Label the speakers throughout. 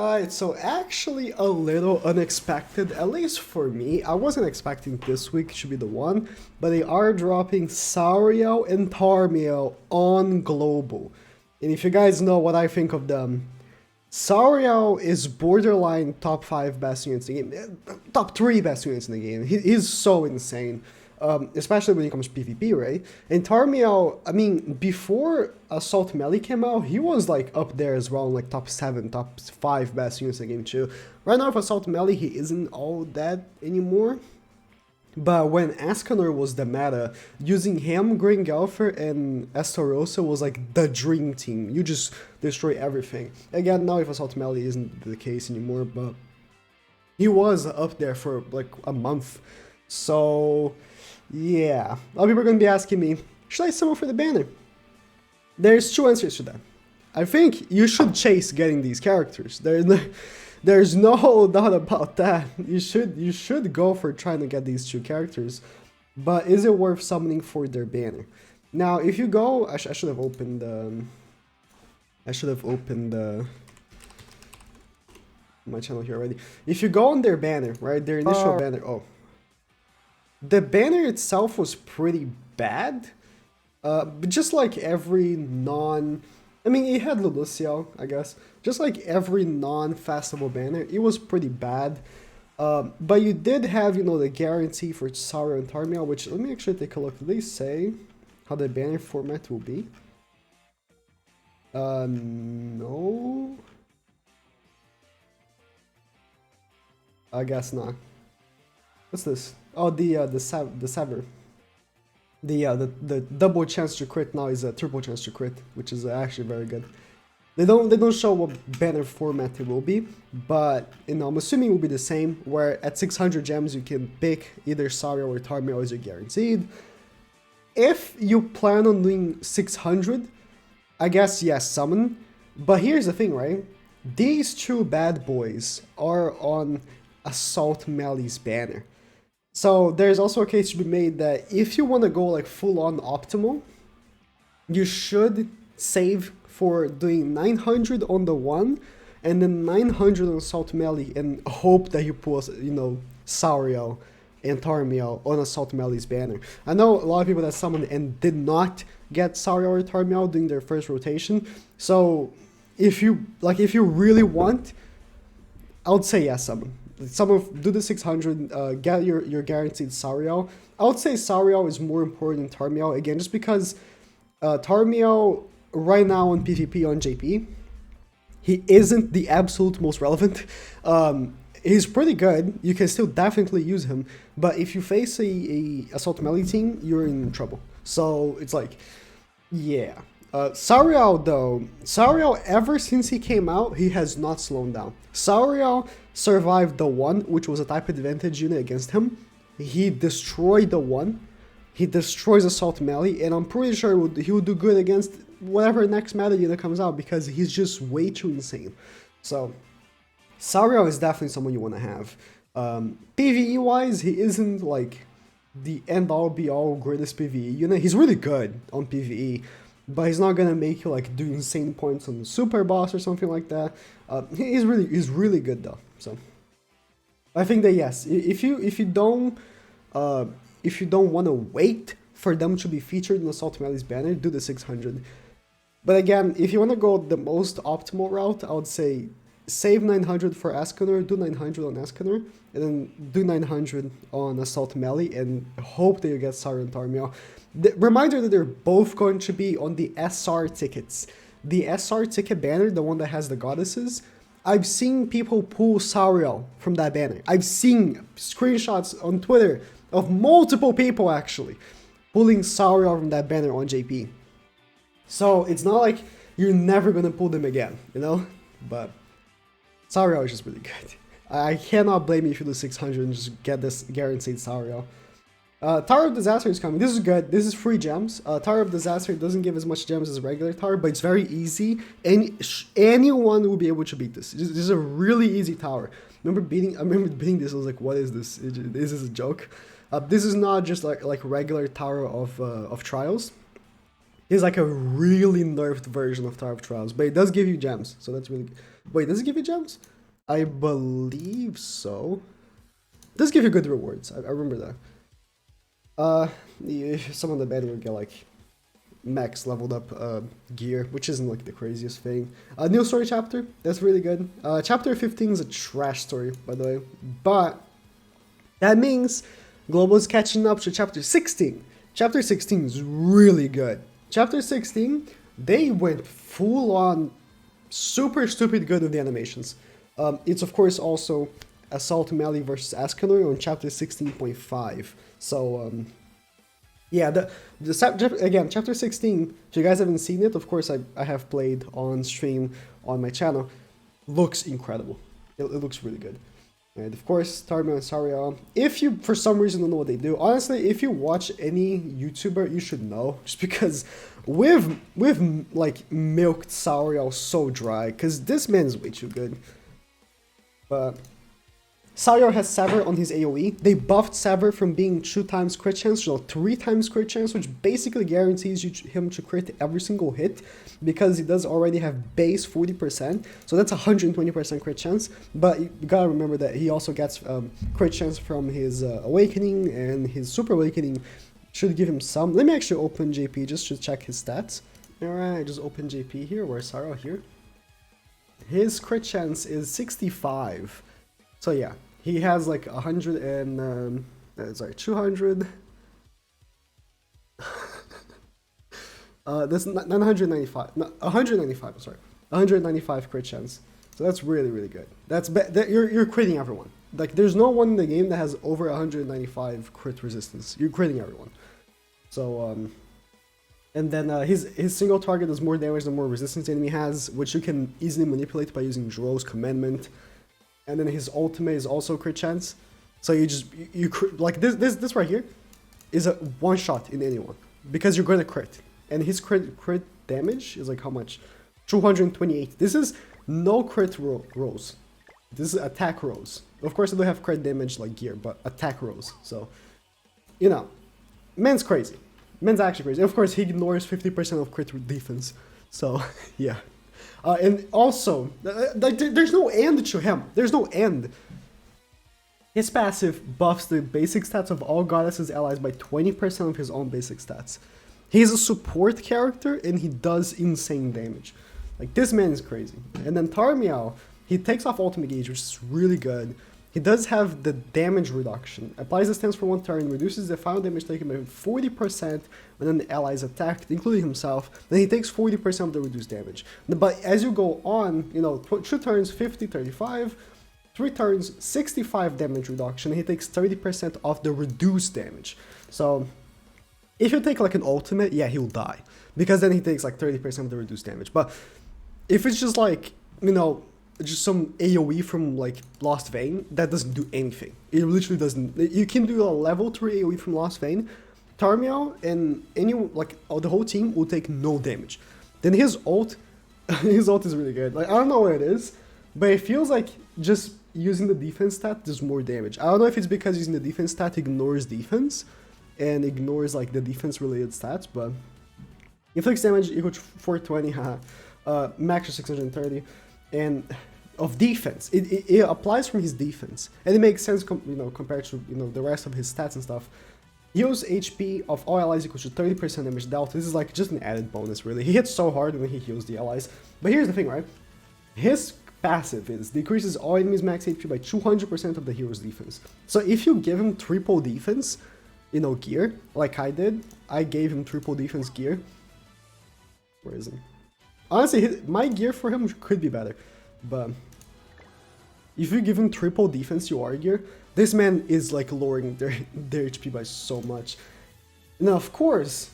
Speaker 1: Alright, so actually a little unexpected, at least for me. I wasn't expecting this week should be the one, but they are dropping SARIEL and TARMIEL on global. And if you guys know what I think of them, SARIEL is borderline top 5 best units in the game, top 3 best units in the game. He's so insane. Especially when it comes to PvP, right? And TARMIEL, I mean, before Assault Melee came out, he was like up there as well, like top 7, top 5 best units in the game too. Right now, with Assault Melee, he isn't all that anymore. But when Ascanor was the meta, using him, Gringelfer, and Estarossa was like the dream team. You just destroy everything. Again, now with Assault Melee isn't the case anymore, but he was up there for like a month. So yeah, a lot of people are going to be asking me, should I summon for the banner? There's two answers to that. I think you should chase getting these characters. There's no doubt about that. You should go for trying to get these two characters, but is it worth summoning for their banner? Now, if you go, I should have opened. My channel here already. If you go on their banner, right, their initial banner. Oh. The banner itself was pretty bad, but just like every I mean, it had Lucio, I guess. Just like every non-festival banner, it was pretty bad. But you did have, you know, the guarantee for SARIEL and TARMIEL, which, let me actually take a look. Did they say how the banner format will be? No. I guess not. What's this? Oh, the Sever. The double chance to crit now is a triple chance to crit, which is actually very good. They don't show what banner format it will be, but you know, I'm assuming it will be the same. Where at 600 gems you can pick either SARIEL or TARMIEL as your guaranteed. If you plan on doing 600, I guess yes, summon. But here's the thing, right? These two bad boys are on Assault Melee's banner. So there's also a case to be made that if you want to go like full on optimal, you should save for doing 900 on the one and then 900 on Assault Melee and hope that you pull, you know, SARIEL and TARMIEL on Assault Melee's banner. I know a lot of people that summoned and did not get SARIEL or TARMIEL during their first rotation. So if you really want, I would say yes, summon. Do the 600, get your guaranteed SARIEL. I would say SARIEL is more important than TARMIEL, again, just because TARMIEL right now on PvP on JP, he isn't the absolute most relevant. He's pretty good. You can still definitely use him, but if you face a Assault Melee team, you're in trouble. So it's like, yeah. SARIEL though, SARIEL ever since he came out, he has not slowed down. SARIEL survived the 1, which was a type advantage unit against him. He destroyed the 1. He destroys Assault Melee, and I'm pretty sure he will do good against whatever next meta unit comes out because he's just way too insane. So SARIEL is definitely someone you want to have. PvE wise, he isn't like the end all be all greatest PvE unit. He's really good on PvE, but he's not gonna make you like do insane points on the super boss or something like that. He's really good though. So I think that yes, if you don't want to wait for them to be featured in Assault Melee's banner, do the 600. But again, if you want to go the most optimal route, I would say save 900 for Ascanor, do 900 on Ascanor, and then do 900 on Assault Melee, and hope that you get SARIEL and TARMIEL. The reminder that they're both going to be on the SR tickets. The SR ticket banner, the one that has the goddesses, I've seen people pull SARIEL from that banner. I've seen screenshots on Twitter of multiple people actually pulling SARIEL from that banner on JP. So it's not like you're never gonna pull them again, you know? But SARIEL is just really good. I cannot blame you if you do 600 and just get this guaranteed SARIEL. Tower of Disaster is coming. This is good. This is free gems. Tower of Disaster doesn't give as much gems as regular tower, but it's very easy. Anyone will be able to beat this. This is a really easy tower. I remember beating this. I was like, what is this? This is a joke. This is not just like regular tower of trials. He's like a really nerfed version of Tower of Trials, but it does give you gems, so that's really good. Wait, does it give you gems? I believe so. It does give you good rewards, I remember that. Some of the better will get like max leveled up gear, which isn't like the craziest thing. New story chapter, that's really good. Chapter 15 is a trash story, by the way, but that means Global is catching up to chapter 16. Chapter 16 is really good. Chapter 16, they went full on super stupid good with the animations. It's of course also Assault Melee versus Ascanor on chapter 16.5. So yeah, again, chapter 16, if you guys haven't seen it, of course I have played on stream on my channel, looks incredible. It looks really good. And of course, TARMIEL and SARIEL. If you, for some reason, don't know what they do, honestly, if you watch any YouTuber, you should know. Just because we've like milked SARIEL so dry, because this man is way too good. But SARIEL has Sever on his AoE. They buffed Sever from being 2 times crit chance to 3 times crit chance, which basically guarantees him to crit every single hit, because he does already have base 40%, so that's 120% crit chance. But you gotta remember that he also gets crit chance from his Awakening, and his Super Awakening should give him some. Let me actually open JP just to check his stats. Alright, just open JP here, where's SARIEL here? His crit chance is 65. So yeah, he has like 100 and, sorry, 200. That's 995, no, 195, I'm sorry. 195 crit chance. So that's really, really good. You're critting everyone. Like, there's no one in the game that has over 195 crit resistance. You're critting everyone. So, and then his single target does more damage the more resistance the enemy has, which you can easily manipulate by using Dro's commandment. And then his ultimate is also crit chance. So you like this right here is a one shot in anyone, because you're going to crit. And his crit damage is like how much? 228. This is no crit rolls. This is attack rolls. Of course, I don't have crit damage like gear, but attack rolls. So, you know, man's crazy. Man's actually crazy. Of course, he ignores 50% of crit defense. So, yeah. And also, like, there's no end to him. There's no end. His passive buffs the basic stats of all goddesses allies by 20% of his own basic stats. He's a support character, and he does insane damage. Like, this man is crazy. And then TARMIEL, he takes off ultimate gauge, which is really good. He does have the damage reduction. Applies the stance for 1 turn, reduces the final damage taken by 40% when an ally is attacked, including himself. Then he takes 40% of the reduced damage. But as you go on, you know, 2 turns, 50, 35, 3 turns, 65 damage reduction. He takes 30% of the reduced damage. So if you take like an ultimate, yeah, he'll die, because then he takes like 30% of the reduced damage. But if it's just like, you know, just some AoE from like Lost Vein, that doesn't do anything. It literally doesn't. You can do a level 3 AoE from Lost Vein. TARMIEL and the whole team will take no damage. Then his ult, his ult is really good. Like, I don't know what it is, but it feels like just using the defense stat does more damage. I don't know if it's because using the defense stat ignores defense and ignores like the defense related stats, but inflicts damage equal to 420, max to 630, and of defense. It applies from his defense, and it makes sense, you know, compared to, you know, the rest of his stats and stuff. Heals HP of all allies equals to 30% damage dealt. This is like just an added bonus, really. He hits so hard when he heals the allies. But here's the thing, right? His passive is decreases all enemies max HP by 200% of the hero's defense. So if you give him triple defense, you know, gear, like I did, I gave him triple defense gear. Where is he? Honestly, my gear for him could be better, but if you give him triple defense to our gear, this man is like lowering their HP by so much. Now, of course,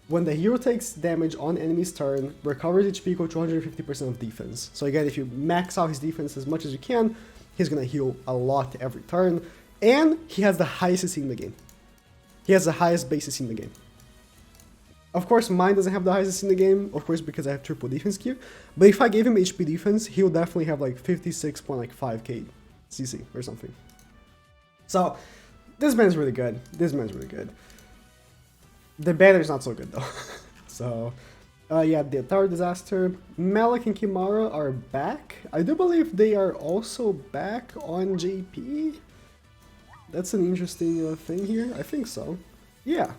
Speaker 1: when the hero takes damage on enemy's turn, recovers HP equal to 150% of defense. So again, if you max out his defense as much as you can, he's gonna heal a lot every turn, and he has the highest CC in the game. He has the highest base CC in the game. Of course, mine doesn't have the highest in the game, of course, because I have triple defense gear. But if I gave him HP defense, he'll definitely have like 56.5k CC or something. So, this man's really good. This man's really good. The banner's not so good though. So, yeah, the Tower Disaster, Malik and Kimara are back. I do believe they are also back on JP. That's an interesting thing here. I think so. Yeah,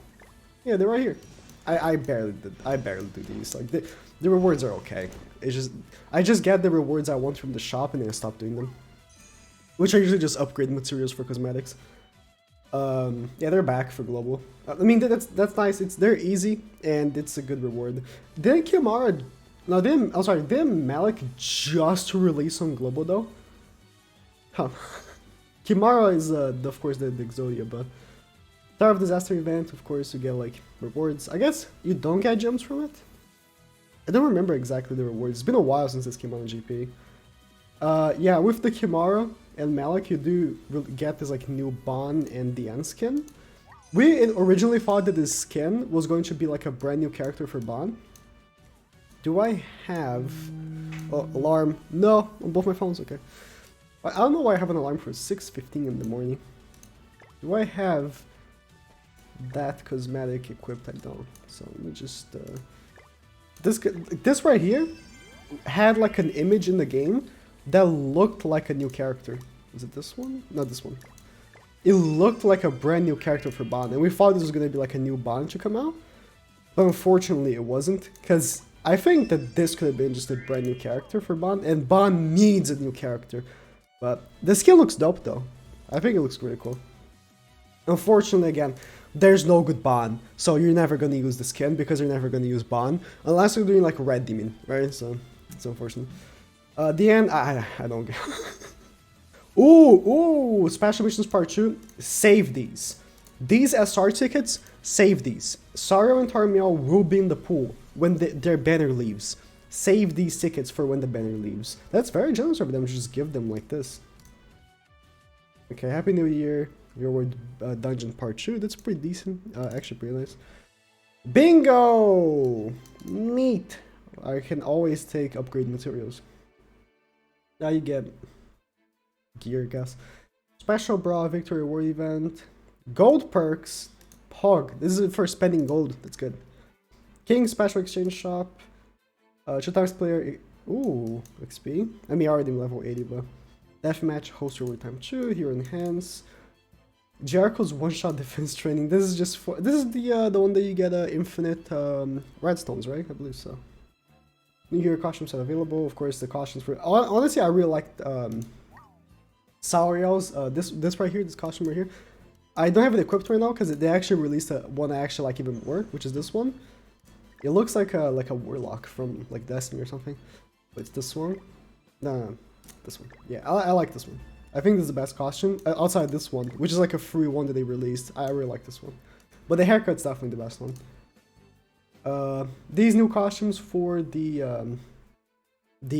Speaker 1: yeah, they're right here. I barely do these. Like the rewards are okay. It's just I just get the rewards I want from the shop and then I stop doing them, which are usually just upgrade materials for cosmetics. Yeah, they're back for global. I mean that's nice. They're easy and it's a good reward. Didn't Kimara? No, I'm sorry. Didn't Malik just release on global though? Huh. Kimara is of course the Exodia, but Tower of Disaster event, of course, you get like rewards. I guess you don't get gems from it. I don't remember exactly the rewards. It's been a while since this came out on GP. Yeah, with the Kimara and Malik, you do get this like new Bon and Diane skin. We originally thought that this skin was going to be like a brand new character for Bon. Do I have... Oh, alarm. No, on both my phones, okay. I don't know why I have an alarm for 6:15 in the morning. Do I have that cosmetic equipped? I don't. So let me just... This right here had like an image in the game that looked like a new character. Is it this one? Not this one. It looked like a brand new character for Bond, and we thought this was going to be like a new Bond to come out. But unfortunately it wasn't, because I think that this could have been just a brand new character for Bond, and Bond needs a new character. But the skin looks dope though. I think it looks really cool. Unfortunately, again, there's no good Bond, so you're never going to use the skin because you're never going to use Bond unless you're doing like Red Demon, right? So it's unfortunate. The end, I don't get. Ooh, Special Missions Part 2, save these. These SR tickets, save these. SARIEL and TARMIEL will be in the pool when their banner leaves. Save these tickets for when the banner leaves. That's very generous of them to just give them like this. Okay, Happy New Year. Your word Dungeon Part 2. That's pretty decent. Actually pretty nice. Bingo! Neat. I can always take upgrade materials. Now you get gear, I guess. Special Bra Victory Reward Event. Gold perks. Pog. This is for spending gold. That's good. King Special Exchange Shop. 2 times player. Ooh, XP. I mean, I already level 80, but. Deathmatch Host Reward Time 2. Hero Enhance. Jericho's one-shot defense training. This is just for. This is the one that you get infinite redstones, right? I believe so. New Hero costumes are available. Of course, the costumes for. Honestly, I really liked SARIEL's. This right here, this costume right here. I don't have it equipped right now because they actually released one I actually like even more, which is this one. It looks like a warlock from like Destiny or something. But it's this one. No, this one. Yeah, I like this one. I think this is the best costume outside this one, which is like a free one that they released. I really like this one, but the haircut's definitely the best one. These new costumes for the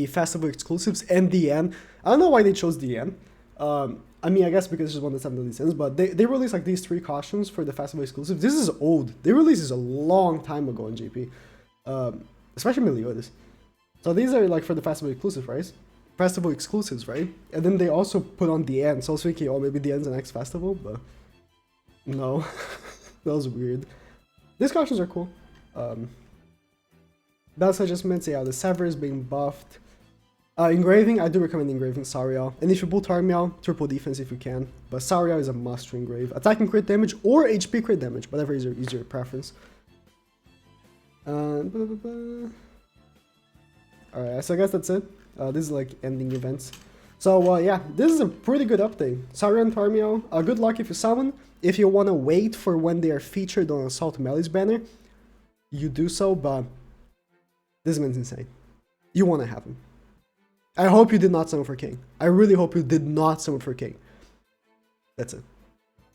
Speaker 1: festival exclusives and the end. I don't know why they chose the end. I mean, I guess because it's just one of the 7 deadly sins, but they released like these 3 costumes for the festival exclusive. This is old. They released this a long time ago in JP, especially Meliodas. So these are like for the festival exclusive, right? Festival exclusives, right? And then they also put on the end. So I was thinking, oh, maybe the end's the next festival, but no, that was weird. These costumes are cool. That's adjustments. Yeah, the Sever is being buffed. Engraving, I do recommend engraving SARIEL. And if you pull TARMIEL, triple defense if you can. But SARIEL is a must to engrave. Attacking crit damage or HP crit damage, whatever is your preference. Alright, so I guess that's it. This is like ending events. So yeah, this is a pretty good update. SARIEL and TARMIEL, good luck if you summon. If you want to wait for when they are featured on Assault Melee's banner, you do so, but this man's insane. You want to have him. I hope you did not summon for King. I really hope you did not summon for King. That's it.